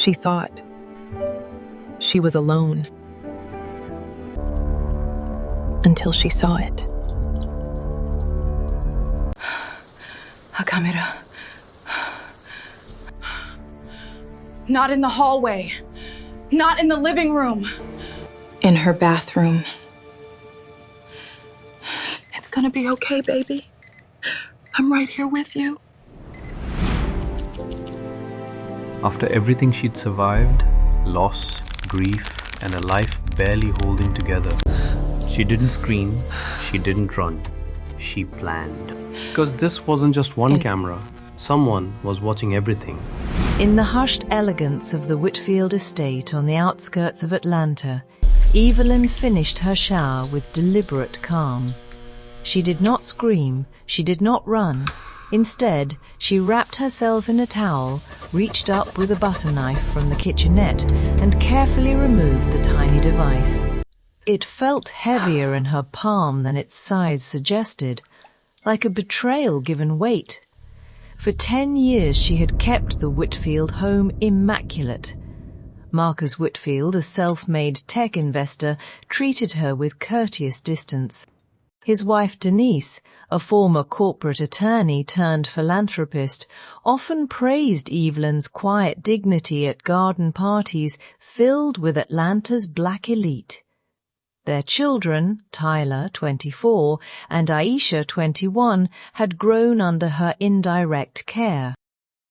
She thought she was alone until she saw it. A camera. Not in the hallway. Not in the living room. In her bathroom. It's gonna be okay, baby. I'm right here with you. After everything she'd survived, loss, grief, and a life barely holding together, she didn't scream, she didn't run, she planned. Because this wasn't just one camera, someone was watching everything. In the hushed elegance of the Whitfield estate on the outskirts of Atlanta, Evelyn finished her shower with deliberate calm. She did not scream, she did not run. Instead, she wrapped herself in a towel, reached up with a butter knife from the kitchenette, and carefully removed the tiny device. It felt heavier in her palm than its size suggested, like a betrayal given weight. For 10 years she had kept the Whitfield home immaculate. Marcus Whitfield, a self-made tech investor, treated her with courteous distance. His wife Denise, a former corporate attorney turned philanthropist, often praised Evelyn's quiet dignity at garden parties filled with Atlanta's black elite. Their children, Tyler, 24, and Aisha, 21, had grown under her indirect care.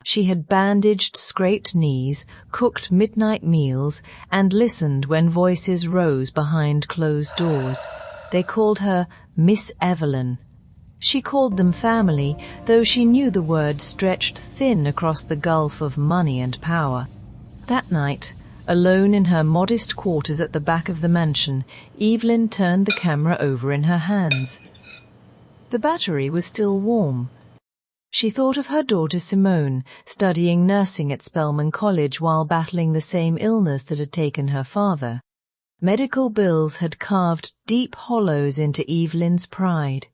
She had bandaged scraped knees, cooked midnight meals, and listened when voices rose behind closed doors. They called her Miss Evelyn. She called them family, though she knew the word stretched thin across the gulf of money and power. That night, alone in her modest quarters at the back of the mansion, Evelyn turned the camera over in her hands. The battery was still warm. She thought of her daughter Simone, studying nursing at Spelman College while battling the same illness that had taken her father. Medical bills had carved deep hollows into Evelyn's pride.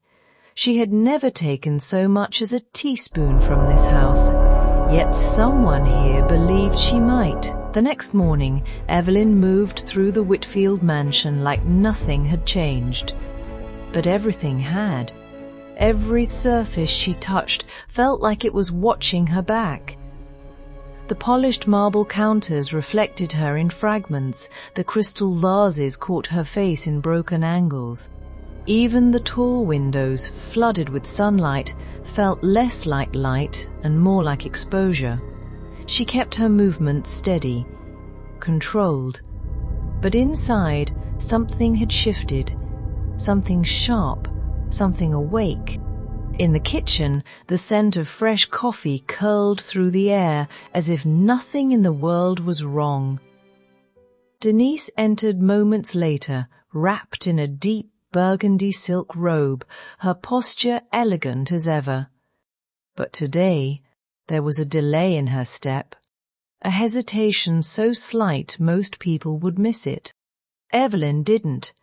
She had never taken so much as a teaspoon from this house, yet someone here believed she might. The next morning, Evelyn moved through the Whitfield mansion like nothing had changed. But everything had. Every surface she touched felt like it was watching her back. The polished marble counters reflected her in fragments, the crystal vases caught her face in broken angles. Even the tall windows, flooded with sunlight, felt less like light and more like exposure. She kept her movements steady, controlled. But inside, something had shifted, something sharp, something awake. In the kitchen, the scent of fresh coffee curled through the air as if nothing in the world was wrong. Denise entered moments later, wrapped in a deep burgundy silk robe, her posture elegant as ever. But today, there was a delay in her step, a hesitation so slight most people would miss it. Evelyn didn't.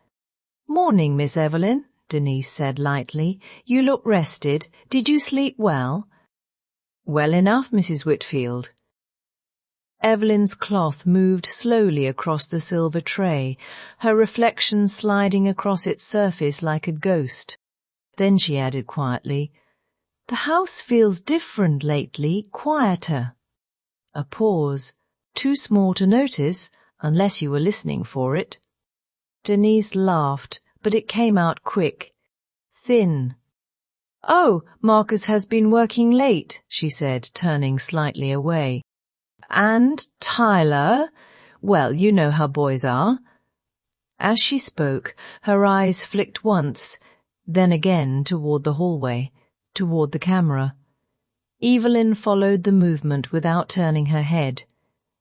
"Morning, Miss Evelyn," Denise said lightly. "You look rested. Did you sleep well?" "Well enough, Mrs. Whitfield." Evelyn's cloth moved slowly across the silver tray, her reflection sliding across its surface like a ghost. Then she added quietly, "The house feels different lately, quieter." A pause, too small to notice, unless you were listening for it. Denise laughed, but it came out quick, thin. "Oh, Marcus has been working late," she said, turning slightly away. "And Tyler? Well, you know how boys are." As she spoke, her eyes flicked once, then again toward the hallway, toward the camera. Evelyn followed the movement without turning her head,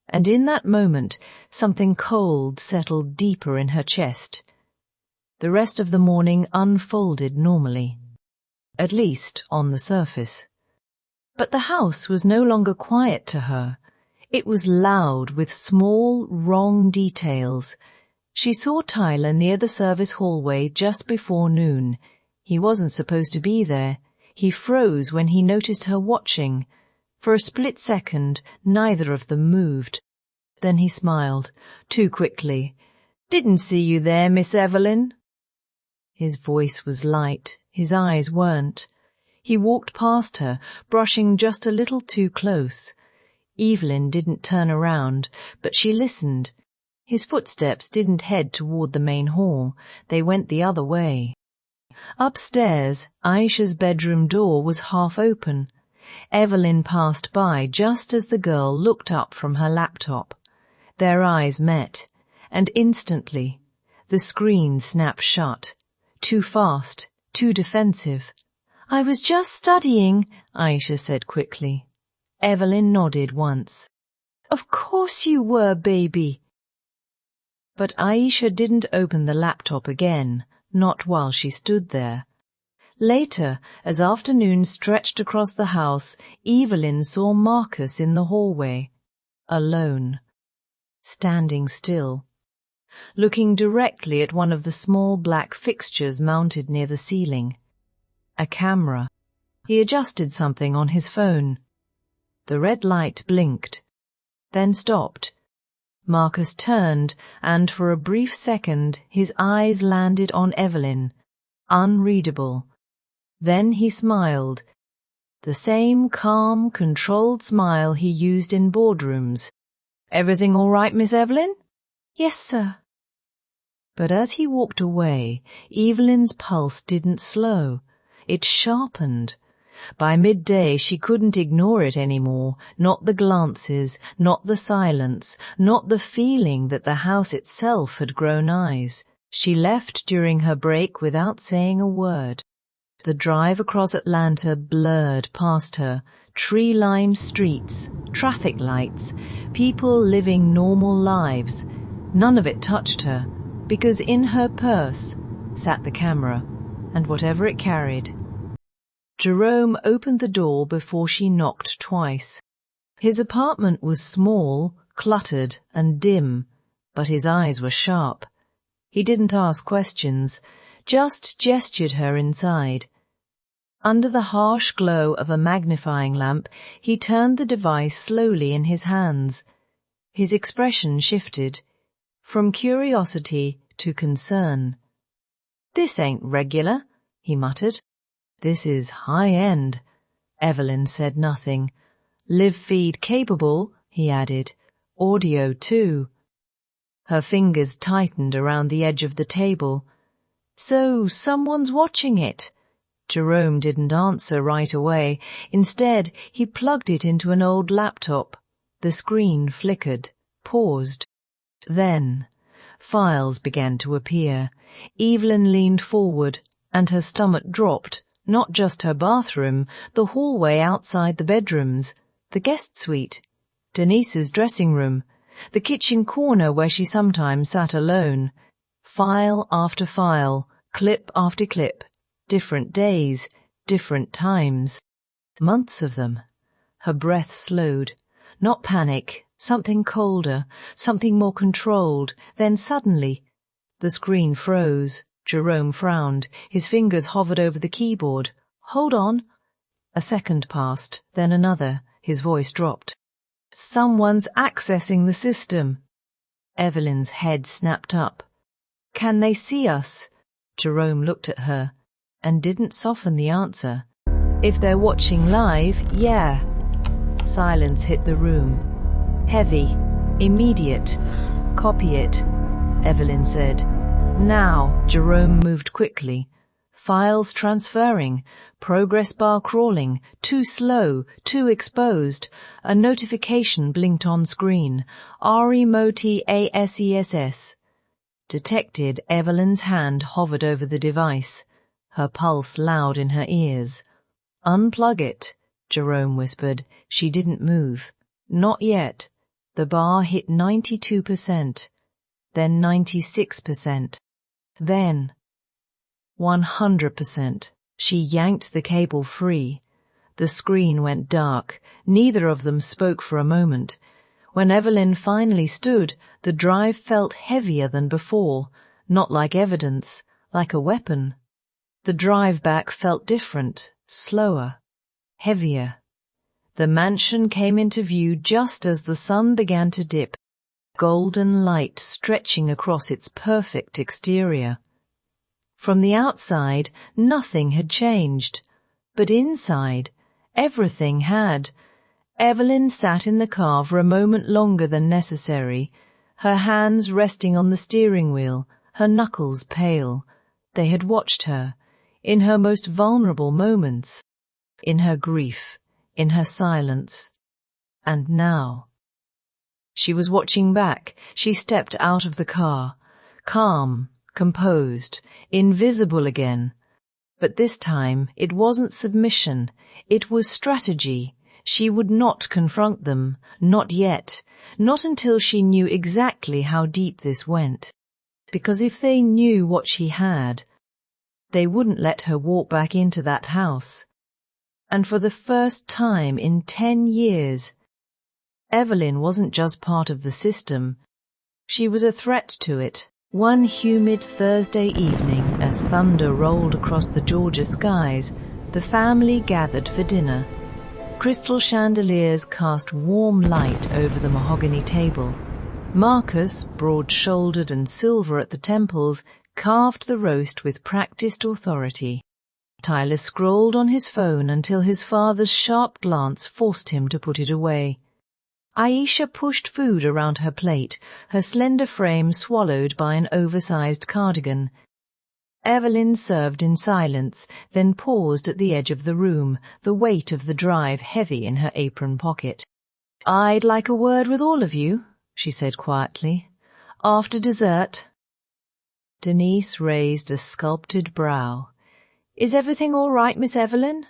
and in that moment something cold settled deeper in her chest. The rest of the morning unfolded normally, at least on the surface. But the house was no longer quiet to her. It was loud with small, wrong details. She saw Tyler near the service hallway just before noon. He wasn't supposed to be there. He froze when he noticed her watching. For a split second, neither of them moved. Then he smiled, too quickly. "Didn't see you there, Miss Evelyn." His voice was light, his eyes weren't. He walked past her, brushing just a little too close. Evelyn didn't turn around, but she listened. His footsteps didn't head toward the main hall, they went the other way. Upstairs, Aisha's bedroom door was half open. Evelyn passed by just as the girl looked up from her laptop. Their eyes met, and instantly, the screen snapped shut. Too fast, too defensive. "I was just studying," Aisha said quickly. Evelyn nodded once. "Of course you were, baby." But Aisha didn't open the laptop again, not while she stood there. Later, as afternoon stretched across the house, Evelyn saw Marcus in the hallway, alone, standing still, looking directly at one of the small black fixtures mounted near the ceiling. A camera. He adjusted something on his phone. The red light blinked, then stopped. Marcus turned, and for a brief second his eyes landed on Evelyn, unreadable. Then he smiled, the same calm, controlled smile he used in boardrooms. "Everything all right, Miss Evelyn?" "Yes, sir." But as he walked away, Evelyn's pulse didn't slow. It sharpened. By midday she couldn't ignore it anymore, not the glances, not the silence, not the feeling that the house itself had grown eyes. She left during her break without saying a word. The drive across Atlanta blurred past her, tree-lined streets, traffic lights, people living normal lives. None of it touched her, because in her purse sat the camera, and whatever it carried. Jerome opened the door before she knocked twice. His apartment was small, cluttered, and dim, but his eyes were sharp. He didn't ask questions, just gestured her inside. Under the harsh glow of a magnifying lamp, he turned the device slowly in his hands. His expression shifted, from curiosity to concern. "This ain't regular," he muttered. "This is high-end." Evelyn said nothing. "Live feed capable," he added. "Audio too." Her fingers tightened around the edge of the table. "So someone's watching it." Jerome didn't answer right away. Instead, he plugged it into an old laptop. The screen flickered, paused. Then, files began to appear. Evelyn leaned forward, and her stomach dropped. Not just her bathroom, the hallway outside the bedrooms, the guest suite, Denise's dressing room, the kitchen corner where she sometimes sat alone. File after file, clip after clip, different days, different times. Months of them. Her breath slowed. Not panic, something colder, something more controlled. Then suddenly, the screen froze. Jerome frowned. His fingers hovered over the keyboard. "Hold on." A second passed, then another. His voice dropped. "Someone's accessing the system." Evelyn's head snapped up. "Can they see us?" Jerome looked at her, and didn't soften the answer. "If they're watching live, yeah." Silence hit the room. Heavy, immediate. "Copy it," Evelyn said. "Now." Jerome moved quickly. Files transferring, progress bar crawling, too slow, too exposed. A notification blinked on screen. REMOTE ASESS. Detected, Evelyn's hand hovered over the device, her pulse loud in her ears. "Unplug it," Jerome whispered. She didn't move. Not yet. The bar hit 92%, then 96%. Then 100%. She yanked the cable free. The screen went dark. Neither of them spoke for a moment. When Evelyn finally stood, the drive felt heavier than before, not like evidence, like a weapon. The drive back felt different, slower, heavier. The mansion came into view just as the sun began to dip. golden light stretching across its perfect exterior. From the outside, nothing had changed, but inside, everything had. Evelyn sat in the car for a moment longer than necessary, her hands resting on the steering wheel, her knuckles pale. They had watched her, in her most vulnerable moments, in her grief, in her silence. And now. She was watching back. She stepped out of the car, calm, composed, invisible again. But this time it wasn't submission, it was strategy. She would not confront them, not yet, not until she knew exactly how deep this went. Because if they knew what she had, they wouldn't let her walk back into that house. And for the first time in 10 years, Evelyn wasn't just part of the system. She was a threat to it. One humid Thursday evening, as thunder rolled across the Georgia skies, the family gathered for dinner. Crystal chandeliers cast warm light over the mahogany table. Marcus, broad-shouldered and silver at the temples, carved the roast with practiced authority. Tyler scrolled on his phone until his father's sharp glance forced him to put it away. Aisha pushed food around her plate, her slender frame swallowed by an oversized cardigan. Evelyn served in silence, then paused at the edge of the room, the weight of the drive heavy in her apron pocket. "I'd like a word with all of you," she said quietly. "After dessert." Denise raised a sculpted brow. "Is everything all right, Miss Evelyn?"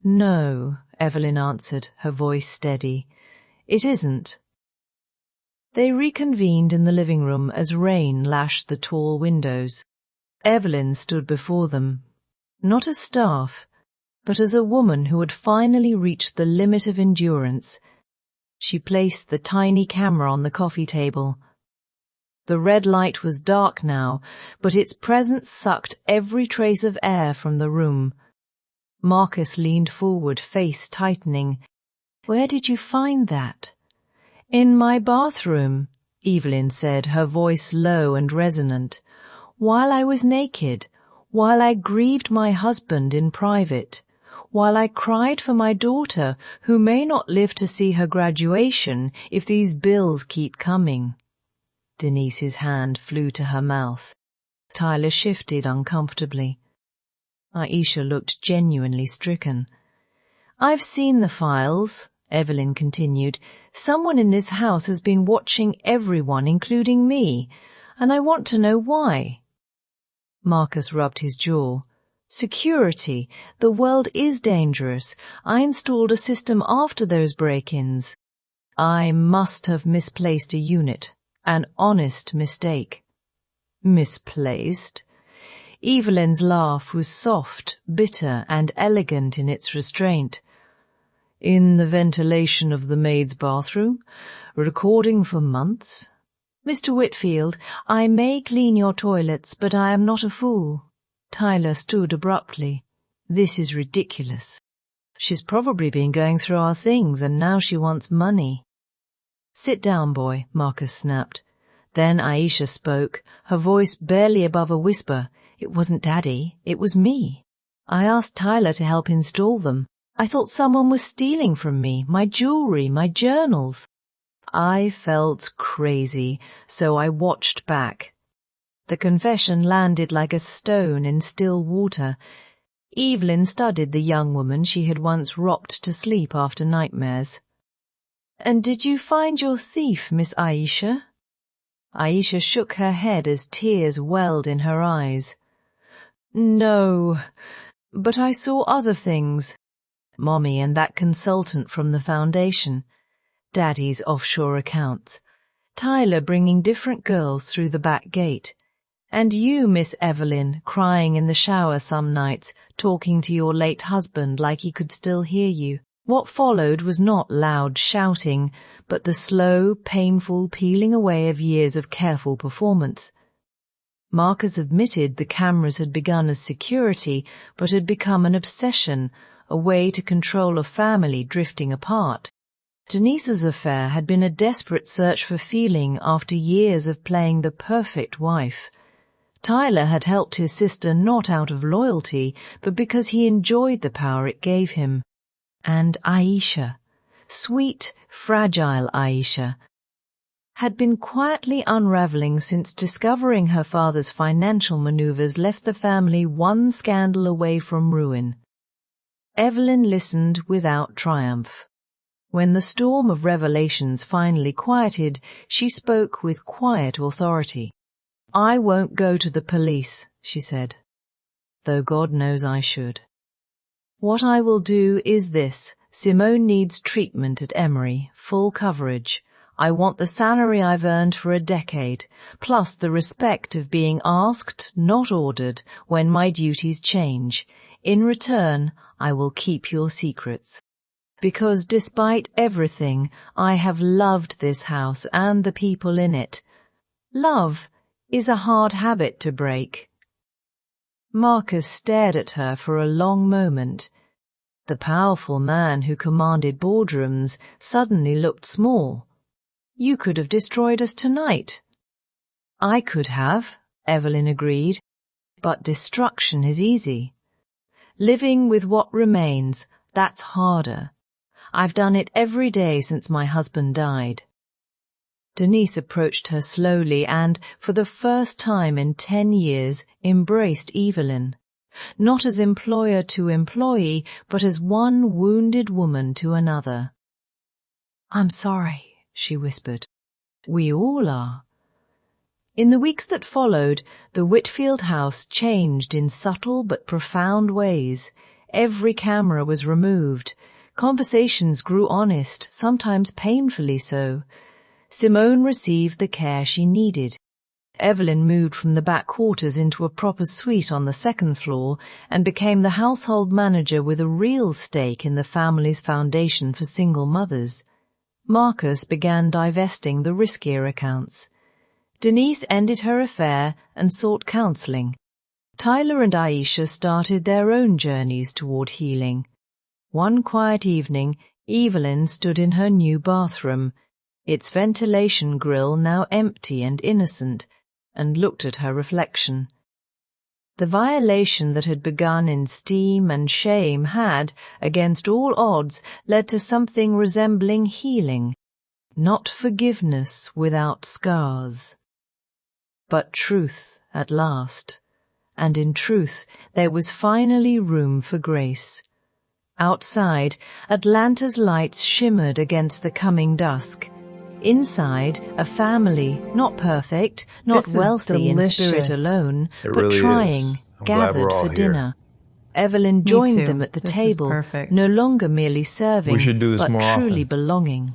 "No," Evelyn answered, her voice steady. "It isn't." They reconvened in the living room as rain lashed the tall windows. Evelyn stood before them, not as staff, but as a woman who had finally reached the limit of endurance. She placed the tiny camera on the coffee table. The red light was dark now, but its presence sucked every trace of air from the room. Marcus leaned forward, face tightening. "Where did you find that?" "In my bathroom," Evelyn said, her voice low and resonant. "While I was naked, while I grieved my husband in private, while I cried for my daughter who may not live to see her graduation if these bills keep coming." Denise's hand flew to her mouth. Tyler shifted uncomfortably. Aisha looked genuinely stricken. "I've seen the files," Evelyn continued. "Someone in this house has been watching everyone, including me, and I want to know why." Marcus rubbed his jaw. "Security. The world is dangerous. I installed a system after those break-ins. I must have misplaced a unit. An honest mistake." "Misplaced?" Evelyn's laugh was soft, bitter, and elegant in its restraint. "In the ventilation of the maid's bathroom? Recording for months? Mr. Whitfield, I may clean your toilets, but I am not a fool." Tyler stood abruptly. "This is ridiculous. She's probably been going through our things, and now she wants money." "Sit down, boy," Marcus snapped. Then Aisha spoke, her voice barely above a whisper. "It wasn't Daddy, it was me. I asked Tyler to help install them. I thought someone was stealing from me, my jewelry, my journals. I felt crazy, so I watched back." The confession landed like a stone in still water. Evelyn studied the young woman she had once rocked to sleep after nightmares. "And did you find your thief, Miss Aisha?" Aisha shook her head as tears welled in her eyes. "No, but I saw other things. Mommy and that consultant from the foundation. Daddy's offshore accounts. Tyler bringing different girls through the back gate. And you, Miss Evelyn, crying in the shower some nights, talking to your late husband like he could still hear you. What followed was not loud shouting, but the slow, painful peeling away of years of careful performance. Marcus admitted the cameras had begun as security, but had become an obsession, a way to control a family drifting apart. Denise's affair had been a desperate search for feeling after years of playing the perfect wife. Tyler had helped his sister not out of loyalty, but because he enjoyed the power it gave him. And Aisha, sweet, fragile Aisha, had been quietly unraveling since discovering her father's financial maneuvers left the family one scandal away from ruin. Evelyn listened without triumph. When the storm of revelations finally quieted, she spoke with quiet authority. "I won't go to the police," she said, "though God knows I should. What I will do is this. Simone needs treatment at Emory, full coverage. I want the salary I've earned for a decade, plus the respect of being asked, not ordered, when my duties change. In return, I will keep your secrets. Because despite everything, I have loved this house and the people in it. Love is a hard habit to break." Marcus stared at her for a long moment. The powerful man who commanded boardrooms suddenly looked small. "You could have destroyed us tonight." "I could have," Evelyn agreed, "but destruction is easy. Living with what remains, that's harder. I've done it every day since my husband died." Denise approached her slowly and, for the first time in 10 years, embraced Evelyn. Not as employer to employee, but as one wounded woman to another. "I'm sorry," she whispered. "We all are." In the weeks that followed, the Whitfield house changed in subtle but profound ways. Every camera was removed. Conversations grew honest, sometimes painfully so. Simone received the care she needed. Evelyn moved from the back quarters into a proper suite on the second floor and became the household manager with a real stake in the family's foundation for single mothers. Marcus began divesting the riskier accounts. Denise ended her affair and sought counseling. Tyler and Aisha started their own journeys toward healing. One quiet evening, Evelyn stood in her new bathroom, its ventilation grill now empty and innocent, and looked at her reflection. The violation that had begun in steam and shame had, against all odds, led to something resembling healing, not forgiveness without scars, but truth at last, and in truth there was finally room for grace. Outside, Atlanta's lights shimmered against the coming dusk. Inside, a family, not perfect, not wealthy in spirit alone, but trying, gathered for dinner. Evelyn joined them at the table, no longer merely serving, but truly belonging.